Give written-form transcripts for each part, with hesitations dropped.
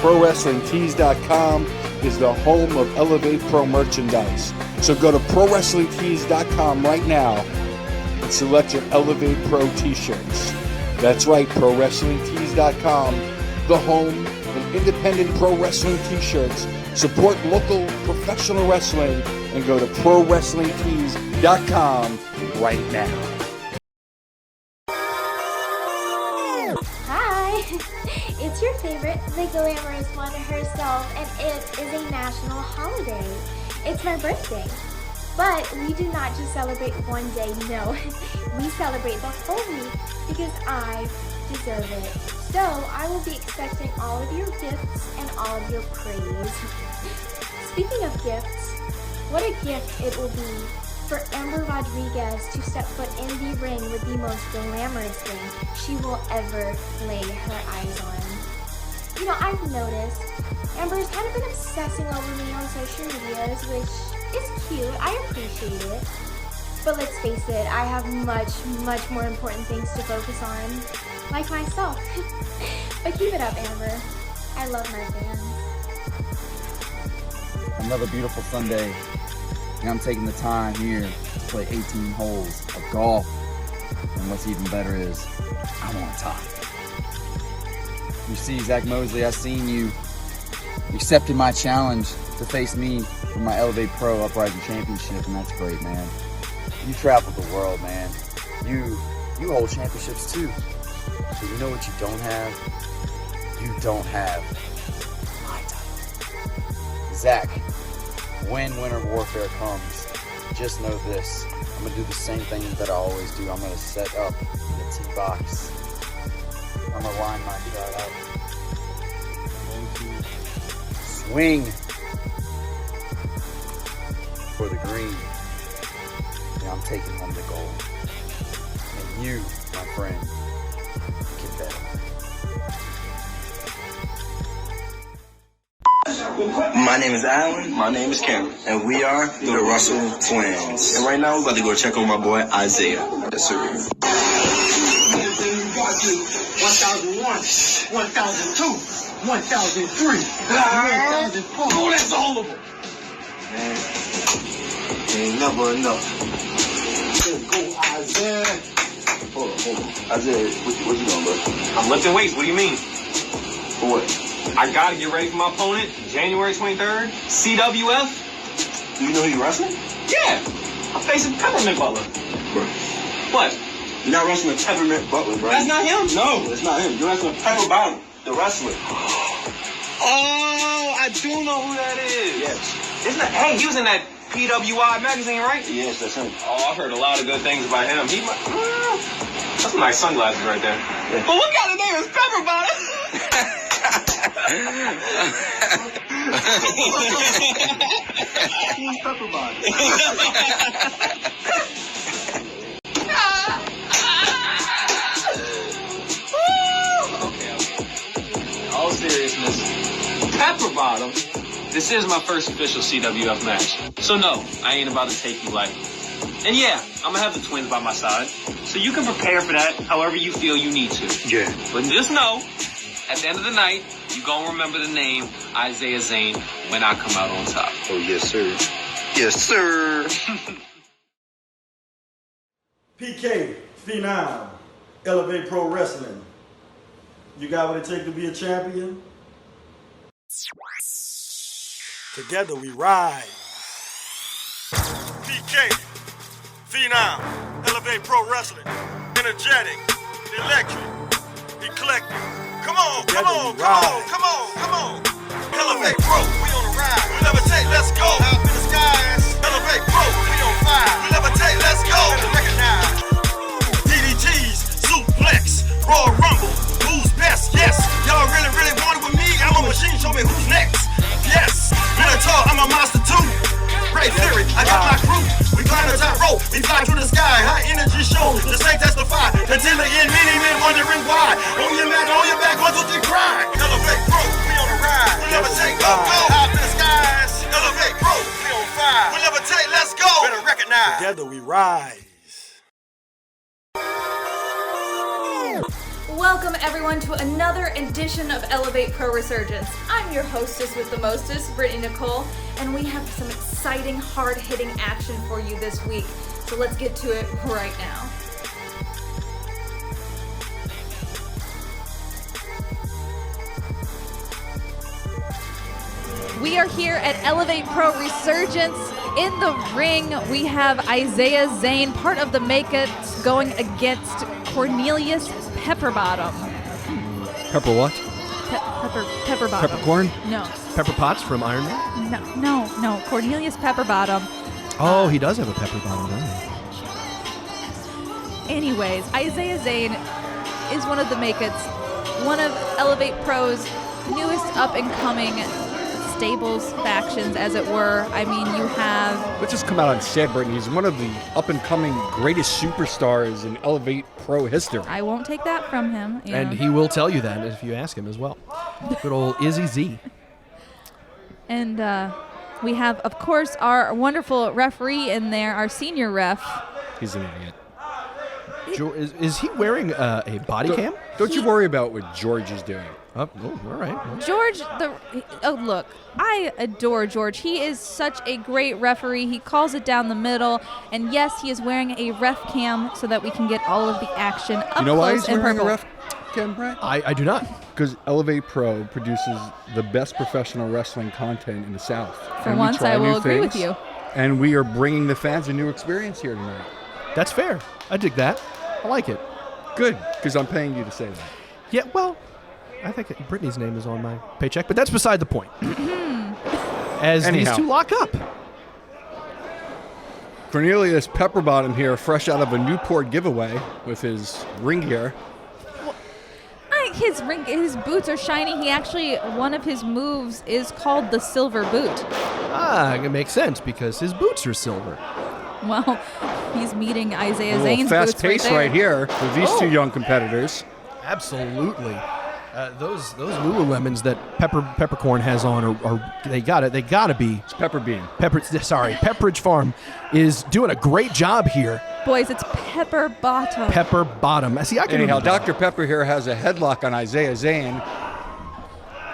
ProWrestlingTees.com is the home of Elev8 Pro merchandise. So go to ProWrestlingTees.com right now and select your Elev8 Pro t-shirts. That's right, ProWrestlingTees.com, the home of independent pro wrestling t-shirts. Support local professional wrestling and go to ProWrestlingTees.com right now. Hi, it's your favorite, the glamorous one herself, and it is a national holiday. It's my birthday. But we do not just celebrate one day, no. We celebrate the whole week because I deserve it. So I will be expecting all of your gifts and all of your praise. Speaking of gifts, what a gift it will be for Amber Rodriguez to step foot in the ring with the most glamorous thing she will ever lay her eyes on. You know, I've noticed Amber's kind of been obsessing over me on social medias, which is cute. I appreciate it. But let's face it, I have much more important things to focus on, like myself. But keep it up, Amber. I love my fans. Another beautiful Sunday, and I'm taking the time here to play 18 holes of golf. And what's even better is, I'm on top. You see, Zach Mosley, I've seen you accepted my challenge to face me for my Elev8 Pro Uprising Championship, and that's great, man. You traveled the world, man. You hold championships too. But you know what you don't have? You don't have my title. Zach, when Winter Warfare comes, just know this. I'm gonna do the same thing that I always do. I'm gonna set up the tee box. I'm gonna line my shot up. I'm going to swing for the green. And I'm taking home the gold. And you, my friend, can bet on it. My name is Alan. My name is Cameron. And we are the Russell Twins. And right now we're about to go check on my boy Isaiah. Yes, sir. 1001, 1002, 1003, 1004. Oh, that's all of them. Man, ain't never enough. Go, Isaiah. Hold on. Isaiah, what you doing, bro? I'm lifting weights. What do you mean? For what? I gotta get ready for my opponent, January 23rd, CWF. Do you know who you're wrestling? Yeah, I'm facing Peppermint Butler. Bro. What? You're not wrestling Peppermint Butler, bro. That's not him? No, it's not him. You're wrestling Pepper Bottom, the wrestler. Oh, I do know who that is. Yes. Isn't that, hey, he was in that PWI magazine, right? Yes, that's him. Oh, I've heard a lot of good things about him. He might, that's some nice sunglasses right there. Yeah. But what kind of name is Pepper Bottom? Who's Pepper Bottom? Okay. All seriousness, Pepper Bottom, this is my first official CWF match. So no, I ain't about to take you lightly. And yeah, I'm gonna have the twins by my side, so you can prepare for that however you feel you need to. Yeah. But just know, at the end of the night, you gonna remember the name Isaiah Zane when I come out on top. Oh, yes, sir. Yes, sir. PK, Phenom, Elev8 Pro Wrestling. You got what it takes to be a champion? Together we ride. PK, Phenom, Elev8 Pro Wrestling. Energetic, electric, eclectic. Come on. Elev8 Pro, we on the ride. We levitate, let's go. Up in the skies. Elev8 Pro, we on fire. We levitate, let's go. Better recognize. DDTs, suplex, Royal Rumble. Who's best? Yes. Y'all really want it with me? I'm a machine. Show me who's next. Yes. Minotaur, I'm a monster too. Great theory, I got my crew. We climb the top rope, we fly through the sky. High energy show, the snake testify. Until the end, many men wondering why. On your back, 1, 2, 3, cry. Elev8 Pro, we on the ride. We levitate, go. Out in the skies. Elev8 Pro, we on fire. We levitate, let's go. Better recognize. Together we rise. Welcome everyone to another edition of Elev8 Pro Resurgence. I'm your hostess with the mostest, Brittany Nicole, and we have some exciting, hard-hitting action for you this week. So let's get to it right now. We are here at Elev8 Pro Resurgence. In the ring, we have Isaiah Zane, part of the Makeups, going against Cornelius Pepperbottom. Pepper what? Pepperbottom. Peppercorn? No. Pepper Potts from Iron Man? No. Cornelius Pepperbottom. Oh, he does have a pepper bottom, doesn't he? Anyways, Isaiah Zane is one of the Makeups, one of Elev8 Pro's newest up-and-coming stables factions, as it were. I mean, you have... Let's just come out and say, Brittany, he's one of the up-and-coming greatest superstars in Elev8 Pro history. I won't take that from him. And he will tell you that if you ask him as well. Good old Izzy Z. And we have, of course, our wonderful referee in there, our senior ref. He's an idiot. Is he wearing a body cam? Don't you worry about what George is doing. Oh, all right. George, look, I adore George. He is such a great referee. He calls it down the middle. And yes, he is wearing a ref cam so that we can get all of the action up You know why close he's and wearing a personal. ref cam, Brett? I do not. Because Elev8 Pro produces the best professional wrestling content in the South. For And we once, try I will new agree with things, you. And we are bringing the fans a new experience here tonight. That's fair. I dig that. I like it. Good, because I'm paying you to say that. Yeah, well, I think Brittany's name is on my paycheck, but that's beside the point. As Anyhow. these two lock up. Cornelius Pepperbottom here, fresh out of a Newport giveaway with his ring gear. His boots are shiny. He actually, one of his moves is called the silver boot. It makes sense because his boots are silver. Well, he's meeting Isaiah A little Zane's fast boots pace right there. right here with these two young competitors. Absolutely. Those Lululemons that Peppercorn has on are they gotta be. It's Pepper Bean. Pepperidge Farm is doing a great job here. Boys, it's Pepper Bottom. Pepper Bottom. See, I can Anyhow, remember. Dr. Pepper here has a headlock on Isaiah Zane.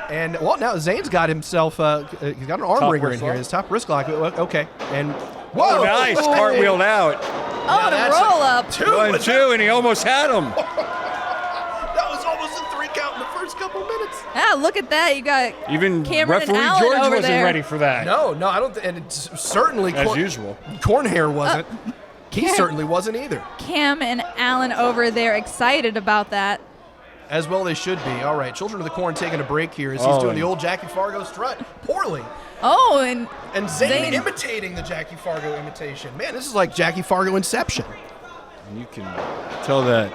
And well, now Zane's got himself. He's got an arm Top ringer in wrist here. lock. His top wrist lock. Okay, and Whoa, nice. Cartwheeled out. Oh, the roll up. 1-2, and he almost had him. That was almost a 3 count in the first couple minutes. Ah, look at that. You got Even Cameron and referee Allen George over wasn't there. ready for that. No, I don't. And it's certainly As usual. Cornhair wasn't. He Cam- certainly wasn't either. Cam and Allen over there excited about that. As well they should be. All right, Children of the Corn taking a break here as he's doing the old Jackie Fargo strut poorly. Oh, and Zane imitating the Jackie Fargo imitation. Man, this is like Jackie Fargo Inception. And you can tell that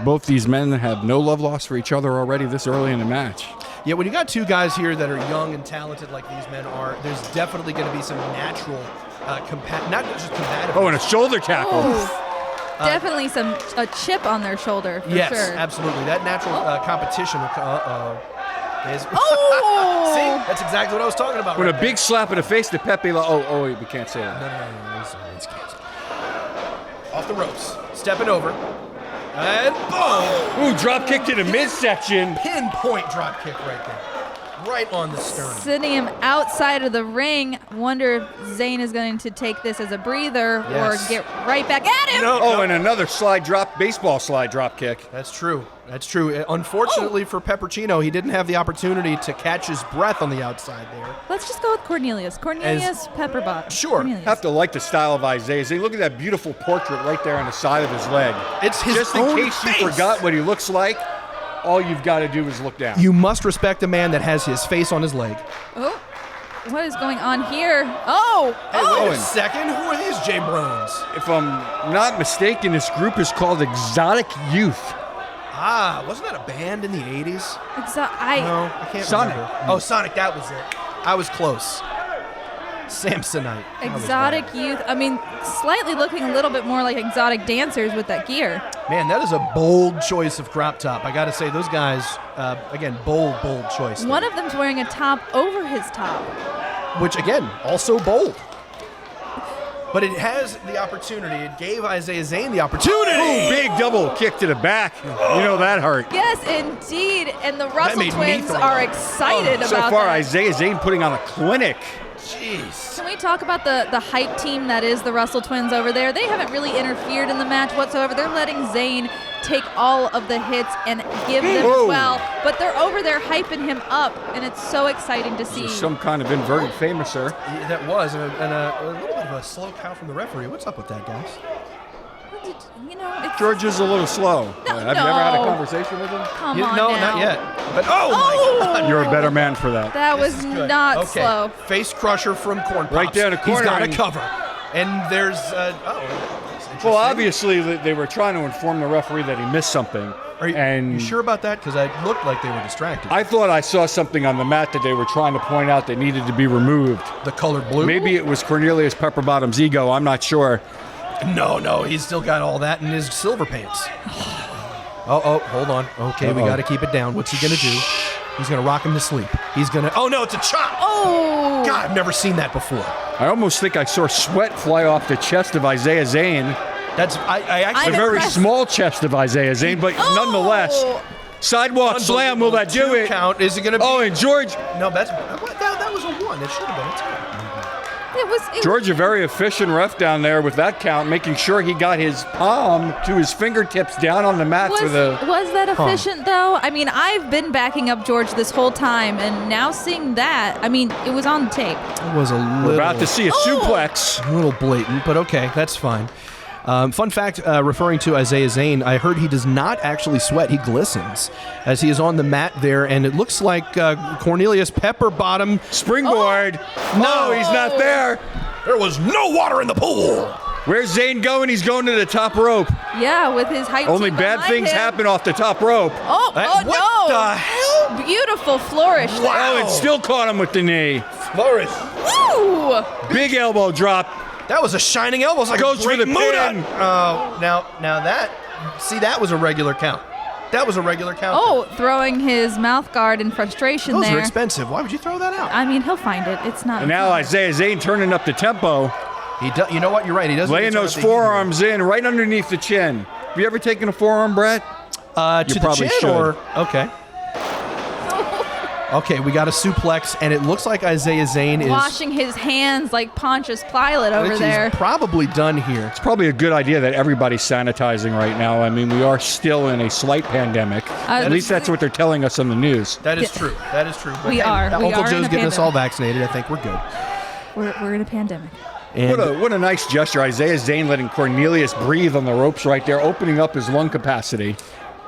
both these men have no love lost for each other already this early in the match. Yeah, when you got two guys here that are young and talented like these men are, there's definitely going to be some natural, not just compatible. Oh, and a shoulder tackle. definitely a chip on their shoulder, for yes, sure. absolutely. That natural competition will is. Oh! See, that's exactly what I was talking about. With right a big slap in the face to Pepe. Wait, we can't say that. No. It's canceled. Off the ropes, stepping over, and boom! Ooh, drop kick to the midsection. Pinpoint drop kick right there. Right on the sternum. Sitting him outside of the ring. Wonder if Zane is going to take this as a breather Yes. or get right back at him. No. And another baseball slide drop kick. That's true. Unfortunately for Peppercino, he didn't have the opportunity to catch his breath on the outside there. Let's just go with Cornelius. Pepperbottom. Sure. Cornelius. Have to like the style of Isaiah Zane. Look at that beautiful portrait right there on the side of his leg. It's his Just in own case face. you forgot what he looks like, all you've got to do is look down. You must respect a man that has his face on his leg. Oh, what is going on here? Oh, Wait a second. Who are these J-Brones? If I'm not mistaken, this group is called Exotic Youth. Wasn't that a band in the 80s? no, I can't Sonic. remember. Oh, Sonic, that was it. I was close. Samsonite. Exotic Youth. I mean, slightly looking a little bit more like Exotic Dancers with that gear. Man, that is a bold choice of crop top. I got to say, those guys, again, bold choice. One of them's wearing a top over his top. Which, again, also bold. but it has the opportunity. It gave Isaiah Zane the opportunity. Ooh, big double kick to the back. You know that hurt. Yes, indeed. And the Russell made me twins throw are up. excited about So far, that. Isaiah Zane putting on a clinic. Jeez. Can we talk about the hype team that is the Russell twins over there? They haven't really interfered in the match whatsoever. They're letting Zane take all of the hits and give them Whoa. as well. But they're over there hyping him up, and it's so exciting to see. There's some kind of inverted famouser. Yeah, that was, and a little bit of a slow count from the referee. What's up with that, guys? You know, it's, George is a little slow. No, Have you ever had a no. conversation with him? come Yeah, on no, now. not yet. But my God. You're a better man for that. That was Good. not Okay. slow. Face crusher from Corn Pops. Right down the corner. He's got a cover. And there's, that's interesting. Well, obviously, they were trying to inform the referee that he missed something. Are you sure about that? Because it looked like they were distracted. I thought I saw something on the mat that they were trying to point out that needed to be removed. The colored blue? Maybe it was Cornelius Pepperbottom's ego. I'm not sure. No, he's still got all that in his silver pants. Oh, hold on. Okay, we got to keep it down. What's he going to do? He's going to rock him to sleep. He's going to... Oh, no, it's a chop. Oh! God, I've never seen that before. I almost think I saw sweat fly off the chest of Isaiah Zane. That's... I actually... A very small chest of Isaiah Zane, but nonetheless... Sidewalk slam, will that do it? Count. Is it going to be... Oh, and George... No, that was a 1. It should have been a 2. George, a very efficient ref down there with that count, making sure he got his palm to his fingertips down on the mat for the... Was that efficient, though? I mean, I've been backing up George this whole time, and now seeing that, I mean, it was on the tape. It was a little... We're about to see a suplex. A little blatant, but okay, that's fine. Fun fact, referring to Isaiah Zane, I heard he does not actually sweat. He glistens as he is on the mat there, and it looks like Cornelius Pepperbottom... Springboard. No, he's not there. There was no water in the pool. Where's Zane going? He's going to the top rope. Yeah, with his hype Only team bad behind things him. happen off the top rope. Oh, What no. the hell? Beautiful flourish. Oh, it still caught him with the knee. Flourish. Woo! Big elbow drop. That was a shining elbow. It's like Goes a great for the pin. Oh, now that... See, that was a regular count. That was a regular count. Oh, throwing his mouth guard in frustration Those there. are expensive. Why would you throw that out? I mean, he'll find it. It's not. And now Isaiah Zane turning up the tempo. You know what? You're right. He does Laying those forearms in right underneath the chin. Have you ever taken a forearm, Brett? To You the probably chin, should. or okay. Okay, we got a suplex, and it looks like Isaiah Zane is washing his hands like Pontius Pilate over he's there. probably done here. It's probably a good idea that everybody's sanitizing right now. I mean, we are still in a slight pandemic. At least that's what they're telling us on the news. That is true. That is true. But We are. We Uncle are in Joe's a getting us all pandemic. vaccinated. I think we're good. We're in a pandemic. And What a nice gesture. Isaiah Zane letting Cornelius breathe on the ropes right there, opening up his lung capacity.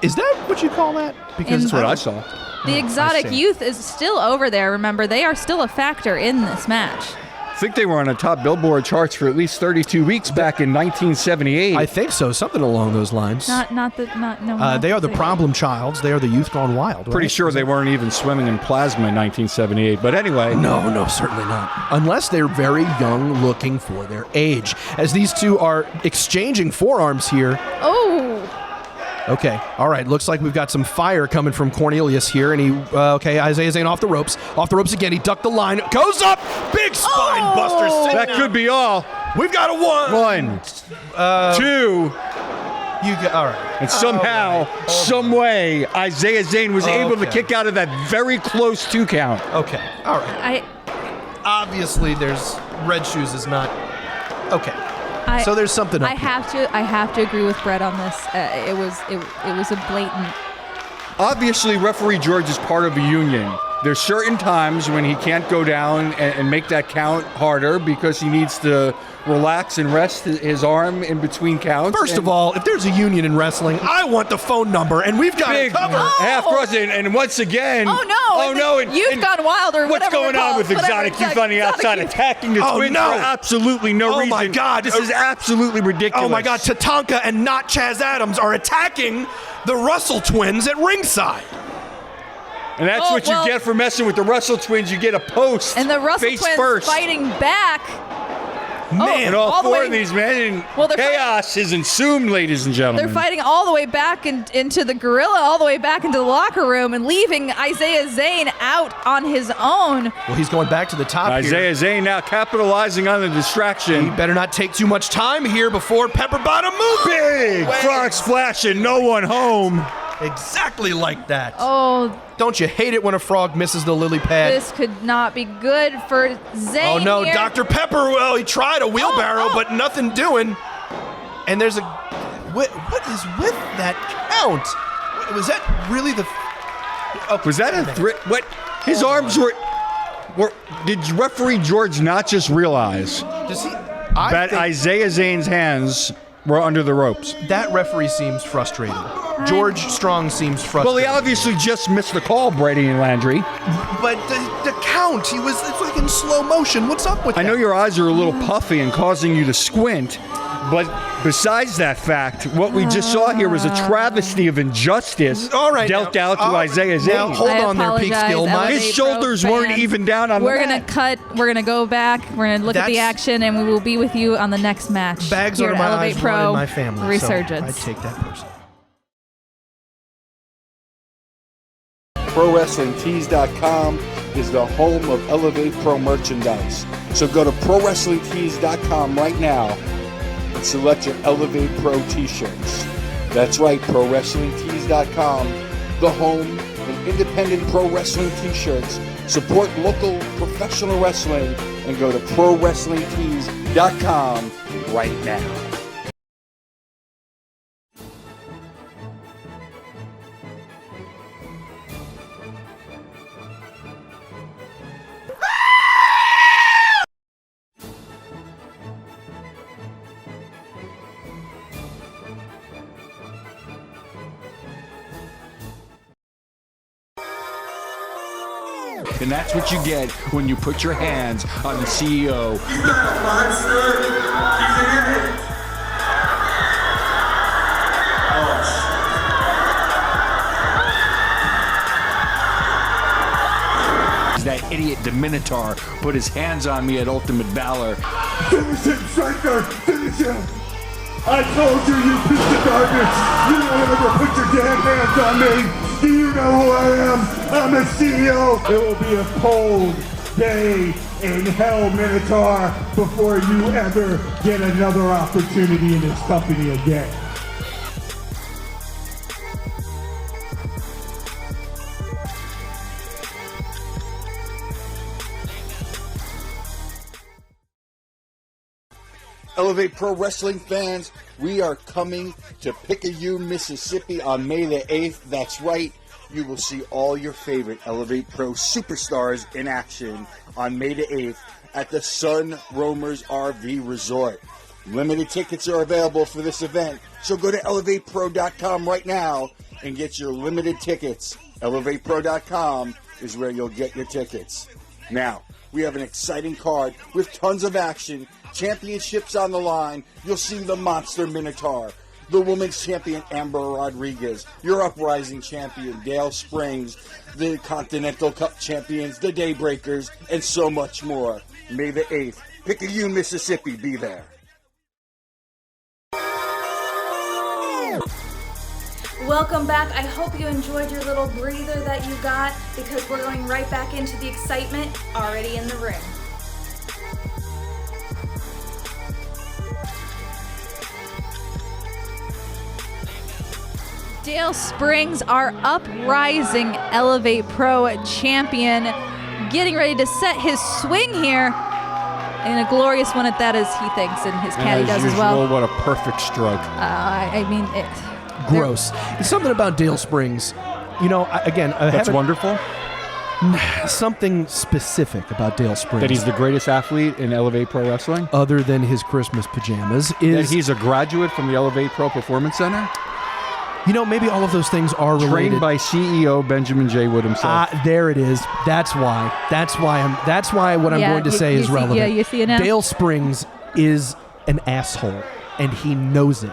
is that what you call that? Because That's what I saw. The exotic see. youth is still over there. Remember, they are still a factor in this match. I think they were on the top Billboard charts for at least 32 weeks back in 1978. I think so. Something along those lines. No. They are the problem childs. They are the youth gone wild. Pretty right? sure they weren't even swimming in plasma in 1978. But anyway. No, certainly not. Unless they're very young looking for their age. As these two are exchanging forearms here. Oh, Okay, all right. Looks like we've got some fire coming from Cornelius here. And Isaiah Zane off the ropes. Off the ropes again. He ducked the line. Goes up. Big spine buster. That could be all. We've got a 1. 2. All right. And somehow, some way, Isaiah Zane was able to kick out of that very close 2 count. Okay, all right. Obviously, there's red shoes is not... Okay. So there's something up I here. have to agree with Brett on this. It was a blatant. Obviously, referee George is part of a union. There's certain times when he can't go down and make that count harder because he needs to relax and rest his arm in between counts. First of all, if there's a union in wrestling, I want the phone number, and we've got it covered. Half cross, and once again... Oh, no. You've gone wild or what's whatever. going on with Exotic Youth on the outside attacking the twins for absolutely no reason? Oh, my God. This is absolutely ridiculous. Oh, my God. Tatanka and not Chaz Adams are attacking the Russell twins at ringside. And that's what you get for messing with the Russell twins. You get a post And the Russell face twins first. fighting back. And all all the four way- of these men, Well, they're chaos is ensumed, ladies and gentlemen. They're fighting all the way back into the gorilla, all the way back into the locker room, and leaving Isaiah Zane out on his own. Well, he's going back to the top Isaiah Zane now capitalizing on the distraction. He better not take too much time here before Pepper Bottom moves. Big frog splash and no one home. Exactly like that. Oh, Don't you hate it when a frog misses the lily pad? this could not be good for Zane. Oh no, here. Dr. Pepper, well, he tried a wheelbarrow, but nothing doing. And there's a... What is with that count? Was that really the... Was that a threat? What? His arms were... Did referee George not just realize Does he... that Isaiah Zane's hands were under the ropes? That referee seems frustrated. George Strong seems frustrated. Well, he obviously just missed the call, Brady and Landry. But the count, it's like in slow motion. What's up with that? I know your eyes are a little puffy and causing you to squint, but besides that fact, what we just saw here was a travesty of injustice dealt out to Isaiah Zane. Now, hold on there, Peak Skill. His shoulders weren't even down on the We're mat. We're gonna go back. We're gonna look at the That's- action, and we will be with you on the next match. Bags here are at my Elevate eyes, Pro one in my family. Resurgence. So I take that personally. ProWrestlingTees.com is the home of Elev8 Pro merchandise. So go to ProWrestlingTees.com right now and select your Elev8 Pro t-shirts. That's right, ProWrestlingTees.com, the home of independent pro wrestling t-shirts. Support local professional wrestling and go to ProWrestlingTees.com right now. And that's what you get when you put your hands on the CEO. That idiot Minotaur put his hands on me at Ultimate Valor. Finish him, Striker! Finish him! I told you, you piece of garbage! You don't ever put your damn hands on me! Do you know who I am? I'm the CEO! It will be a cold day in hell, Minotaur, before you ever get another opportunity in this company again. Elev8 Pro Wrestling fans, we are coming to Picayune, Mississippi on May the 8th. That's right, you will see all your favorite Elev8 Pro superstars in action on May the 8th at the Sun Roamers RV Resort. Limited tickets are available for this event, so go to Elev8Pro.com right now and get your limited tickets. Elev8Pro.com is where you'll get your tickets. Now, we have an exciting card with tons of action, championships on the line. You'll see the Monster Minotaur, the Women's Champion Amber Rodriguez, your Uprising Champion Dale Springs, the Continental Cup Champions, the Daybreakers, and so much more. May the 8th, Picayune, Mississippi, be there. Welcome back. I hope you enjoyed your little breather that you got, because we're going right back into the excitement already in the ring. Dale Springs, our Uprising Elevate Pro champion, getting ready to set his swing here. And a glorious one at that, as he thinks, and his caddy does as well. What a perfect stroke. I mean, Gross. It's something about Dale Springs. You know, That's wonderful. Something specific about Dale Springs. That he's the greatest athlete in Elevate Pro Wrestling? Other than his Christmas pajamas. That Is he's a graduate from the Elevate Pro Performance Center? You know, maybe all of those things are related. Trained by CEO Benjamin J. Wood himself. There it is. That's why. That's why what I'm going to say is relevant. Yeah, you see it now. Dale Springs is an asshole, and he knows it.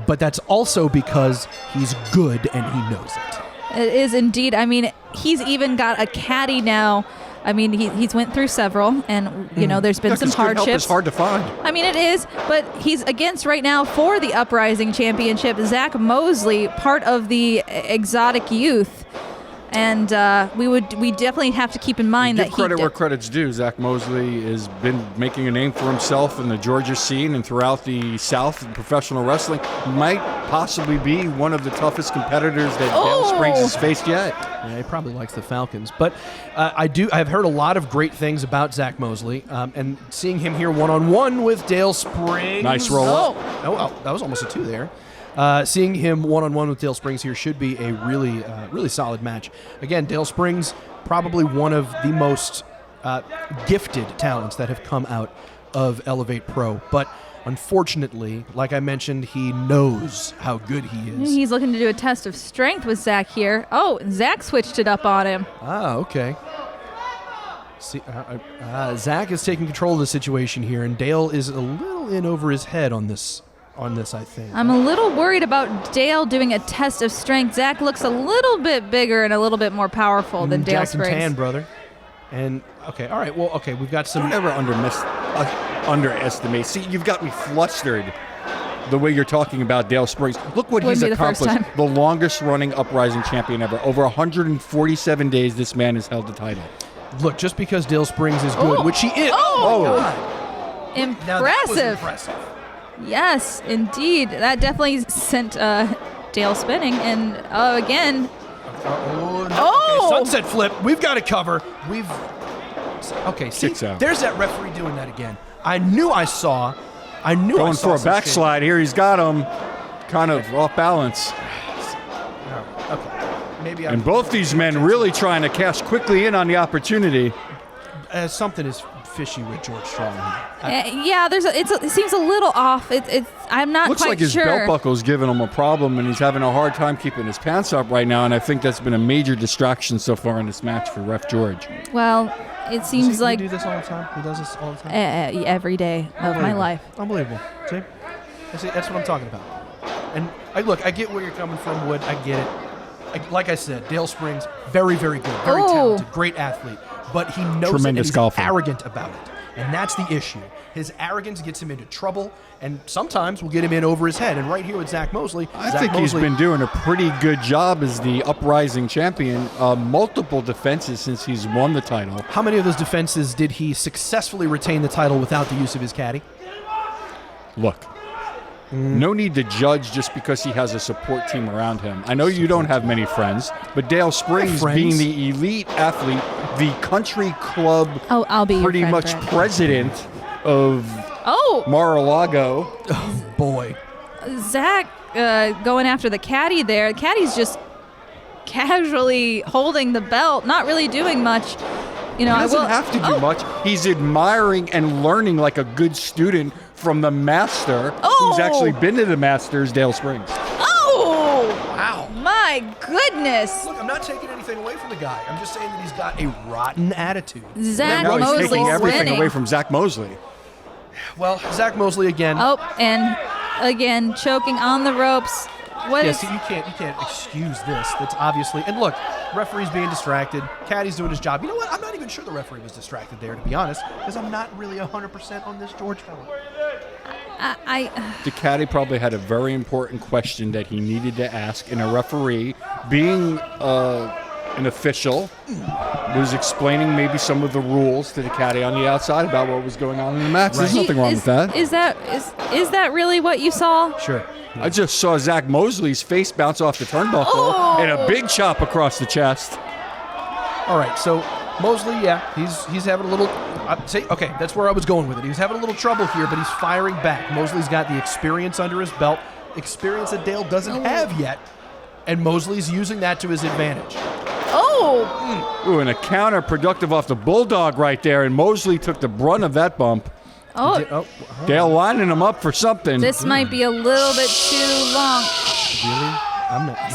But that's also because he's good and he knows it. It is indeed. I mean, he's even got a caddy now I mean, he's went through several, and there's been some hardships. Help is hard to find. I mean, it is, but he's against right now for the Uprising Championship, Zach Mosley, part of the Exotic Youth. And we definitely have to keep in mind Give credit where credit's due. Zach Mosley has been making a name for himself in the Georgia scene and throughout the South in professional wrestling. Might possibly be one of the toughest competitors that Dale Springs has faced yet. Yeah, he probably likes the Falcons. But I've heard a lot of great things about Zach Mosley, and seeing him here one-on-one with Dale Springs. Nice roll up. Oh, that was almost a 2 there. Seeing him one-on-one with Dale Springs here should be a really, really solid match. Again, Dale Springs, probably one of the most gifted talents that have come out of Elev8 Pro. But unfortunately, like I mentioned, he knows how good he is. He's looking to do a test of strength with Zach here. Oh, Zach switched it up on him. Ah, okay. See, Zach is taking control of the situation here, and Dale is a little in over his head on this, I think. I'm a little worried about Dale doing a test of strength. Zach looks a little bit bigger and a little bit more powerful than Dale Jackson Springs. Tan, brother. And, okay, all right, well, okay, we've got some... Don't ever underestimate. See, you've got me flustered the way you're talking about Dale Springs. Look what he's accomplished. The longest-running Uprising champion ever. Over 147 days this man has held the title. Look, just because Dale Springs is good, which he is... God. Impressive. Now that was impressive. Yes, indeed. That definitely sent Dale spinning. And again. Okay, sunset flip. We've got to cover. Okay, see, Kicks out. There's that referee doing that again. I knew I saw Going for a backslide here. He's got him kind of off balance. Okay. Maybe and both these men really trying to cash quickly in on the opportunity. Something is fishy with George Strong. It seems a little off. I'm not Looks quite like his sure. belt buckle's giving him a problem, and he's having a hard time keeping his pants up right now, and I think that's been a major distraction so far in this match for Ref George. Well, it seems like... He do this all the time? He does this all the time? Every day of my life. Unbelievable. See, that's what I'm talking about. And I get where you're coming from, Wood. I get it. Like I said, Dale Springs, very, very good, very talented, great athlete. But he knows it and he's arrogant about it. And that's the issue. His arrogance gets him into trouble, and sometimes will get him in over his head. And right here with Zach Mosley, he's been doing a pretty good job as the Uprising champion. Multiple defenses since he's won the title. How many of those defenses did he successfully retain the title without the use of his caddy? Look. No need to judge just because he has a support team around him. I know you don't have many friends, but Dale Springs, being the elite athlete, the country club I'll be pretty your friend, much Brett. president of Mar-a-Lago. Oh, boy. Zach going after the caddy there. The caddy's just casually holding the belt, not really doing much. He doesn't have to do much. He's admiring and learning like a good student from the master, who's actually been to the Masters, Dale Springs. Oh! Wow. My goodness. Look, I'm not taking anything away from the guy. I'm just saying that he's got a rotten attitude. Zach He's Mosley's taking everything winning. away from Zach Mosley. Well, Zach Mosley again. Oh, and again, choking on the ropes. See, you can't excuse this. That's obviously, and look, referee's being distracted. Caddy's doing his job. You know what? I'm not even sure the referee was distracted there, to be honest, because I'm not really 100% on this George fella. The caddy probably had a very important question that he needed to ask, and a referee, being an official, was explaining maybe some of the rules to the caddy on the outside about what was going on in the match. There's nothing wrong with that. Is that really what you saw? Sure. I just saw Zach Mosley's face bounce off the turnbuckle and a big chop across the chest. All right, so Mosley, he's having a little. Okay, that's where I was going with it. He was having a little trouble here, but he's firing back. Mosley's got the experience under his belt, experience that Dale doesn't have yet, and Mosley's using that to his advantage. Ooh, and a counter productive off the Bulldog right there, and Mosley took the brunt of that bump. Dale lining him up for something. This might be a little bit too long. Really? I'm not.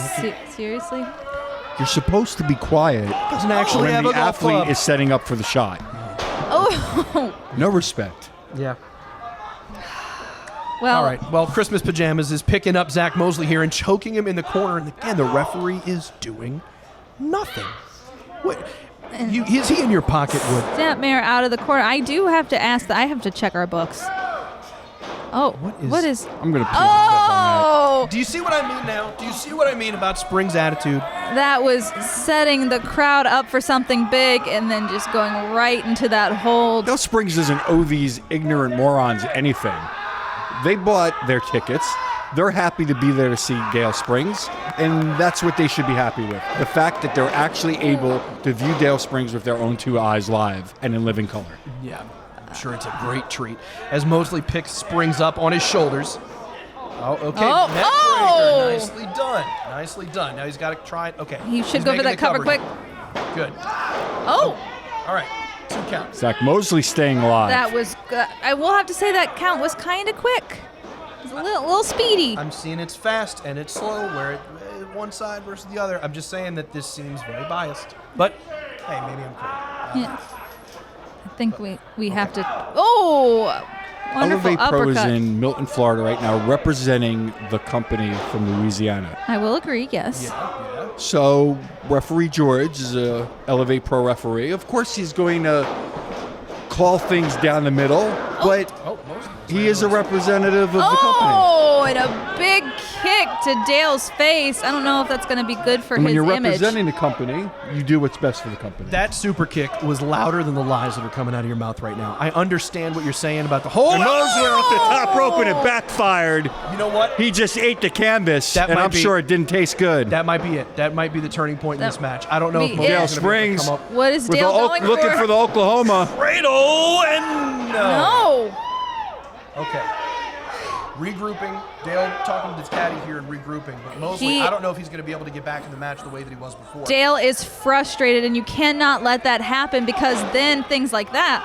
Seriously? You're supposed to be quiet. Doesn't actually when have the a golf athlete club. is setting up for the shot. No respect. Yeah. Well, all right. Well, Christmas Pajamas is picking up Zach Mosley here and choking him in the corner, and again, the referee is doing nothing. Wait, Is he in your pocket, Wood? Snapmare out of the corner. I do have to ask that. I have to check our books. Oh, what is? I'm gonna. Oh! Do you see what I mean now? Do you see what I mean about Spring's attitude? That was setting the crowd up for something big and then just going right into that hold. Dale Springs doesn't owe these ignorant morons anything. They bought their tickets. They're happy to be there to see Dale Springs, and that's what they should be happy with. The fact that they're actually able to view Dale Springs with their own two eyes live and in living color. Yeah, I'm sure it's a great treat. As Mosley picks Springs up on his shoulders. Oh, okay. Oh! Nicely done. Nicely done. Now he's got to try it. Okay. He should He's go for making that the cover quick. Good. Oh! All right. 2 counts. Zach Mosley staying alive. That was good. I will have to say that count was kind of quick. It was a little speedy. I'm seeing it's fast and it's slow, where one side versus the other. I'm just saying that this seems very biased. But, hey, maybe I'm crazy. Yeah. I think we have to. Oh! Wonderful Elev8 Pro is uppercut. in Milton, Florida right now, representing the company from Louisiana. I will agree, yes. Yeah. So, referee George is a Elev8 Pro referee. Of course, he's going to call things down the middle, but he is a representative of the company. Oh, and a big kick to Dale's face. I don't know if that's going to be good for And when his you're image. representing the company, you do what's best for the company. That super kick was louder than the lies that are coming out of your mouth right now. I understand what you're saying about the whole. And those went off the top rope and it backfired. You know what? He just ate the canvas, That and might I'm be- sure it didn't taste good. That might be it. That might be the turning point in That this match. I don't know if be Mosley's Dale it. gonna be able to Springs come up. What is with Dale the going looking for the Oklahoma. Cradle and No. Okay. Regrouping. Dale talking to his caddy here and regrouping. But Mosley, He- I don't know if he's going to be able to get back in the match the way that he was before. Dale is frustrated, and you cannot let that happen because then things like that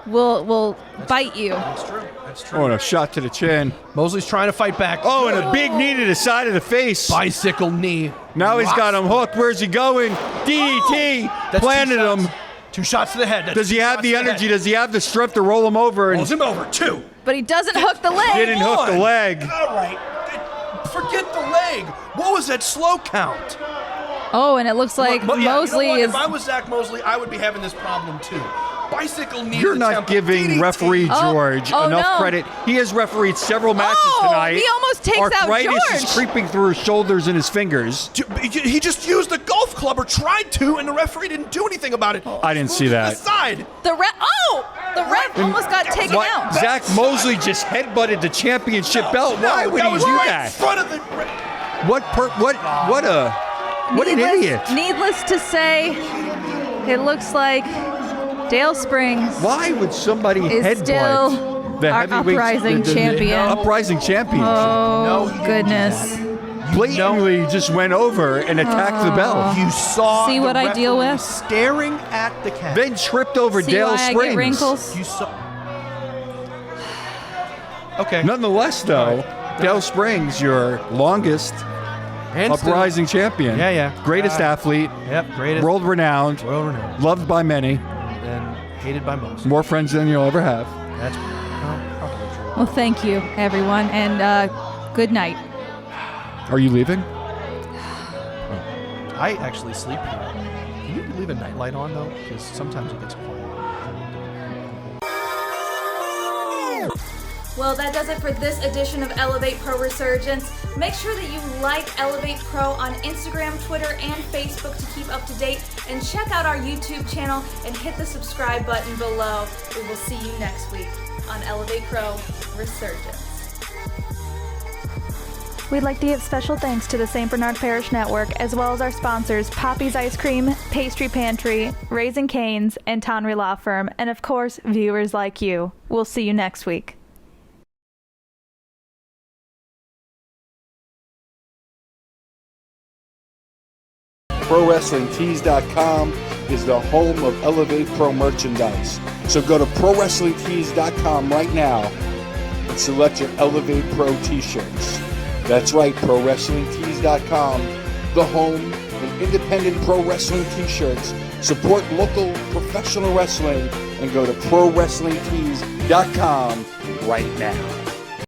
will bite you. That's true. That's true. Oh, and a shot to the chin. Mosley's trying to fight back. Oh, and a big knee to the side of the face. Bicycle knee. Now he's got him hooked. Where's he going? DDT. That's Planted 2 shots. him. 2 shots to the head. That's Does he 2 have shots the to energy? head. Does he have the strength to roll him over? And Rolls him over. 2. But he doesn't hook the leg. didn't hook the leg. All right. Forget the leg. What was that slow count? Oh, and it looks like Well, yeah, Mosley you know what? is. If I was Zach Mosley, I would be having this problem too. Bicycle knee. You're to not temple, giving DDT. referee George Oh, enough no. credit. He has refereed several matches Oh, tonight. he almost takes out Arthritis George. is creeping through his shoulders and his fingers. He just used the golf club or tried to, and the referee didn't do anything about it. I didn't see that. To the side. The ref. Oh, the ref almost got taken What? out. Zach Mosley just headbutted the championship belt. Why would he that was do right that? in front of the. What an idiot. Needless to say, it looks like Dale Springs Why would somebody is headbutt still the our heavyweight uprising champion. Uprising champion? Oh, goodness. Blatantly just went over and attacked the belt. You saw. See the what I deal referee with? Staring at the cat. Then tripped over See Dale why I Springs. get wrinkles? You saw. Okay. Nonetheless, though, Dale Springs, your longest And still- uprising champion. Yeah. Greatest athlete. Yep. Greatest. World renowned. World renowned. Loved by many. And hated by most. More friends than you'll ever have. That's probably true. Well, thank you, everyone, and good night. Are you leaving? I actually sleep here. Can you leave a nightlight on though? Because sometimes it gets quiet. Well, that does it for this edition of Elev8 Pro Resurgence. Make sure that you like Elev8 Pro on Instagram, Twitter, and Facebook to keep up to date. And check out our YouTube channel and hit the subscribe button below. We will see you next week on Elev8 Pro Resurgence. We'd like to give special thanks to the St. Bernard Parish Network, as well as our sponsors, Poppy's Ice Cream, Pastry Pantry, Raising Cane's, and Tonry Law Firm, and of course, viewers like you. We'll see you next week. ProWrestlingTees.com is the home of Elev8 Pro merchandise. So go to ProWrestlingTees.com right now and select your Elev8 Pro t-shirts. That's right, ProWrestlingTees.com, the home of independent pro wrestling t-shirts. Support local professional wrestling and go to ProWrestlingTees.com right now.